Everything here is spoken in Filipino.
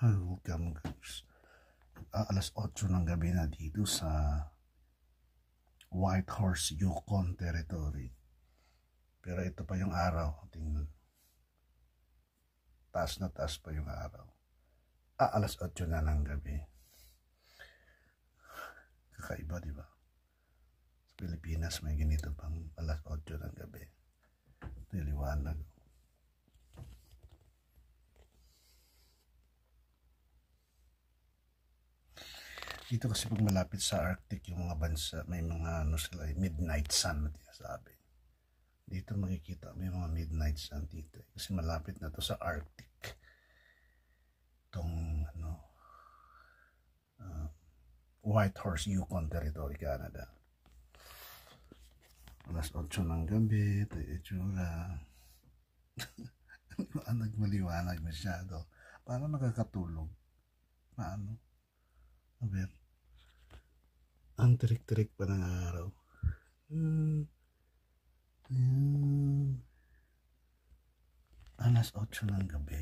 Welcome guys. Alas 8 ng gabi na dito sa Whitehorse, Yukon Territory. Pero ito pa yung araw. Tingnan. Taas na taas pa yung araw. Alas 8 na ng gabi. Kakaiba, di ba? Sa Pilipinas may ganito pang alas 8 ng gabi. Ito yung liwanag. Dito kasi pag malapit sa Arctic yung mga bansa, may mga ano sila, midnight sun na tinasabi. Dito makikita may mga midnight sun dito. Kasi malapit na to sa Arctic. Itong Whitehorse, Yukon Territory, Canada. Alas 8 ng gabi, ito yung itsura. Maliwanag masyado. Paano nakakatulog? Paano? A ver. Ang tirik-tirik pa ng araw. Alas 8 ng gabi.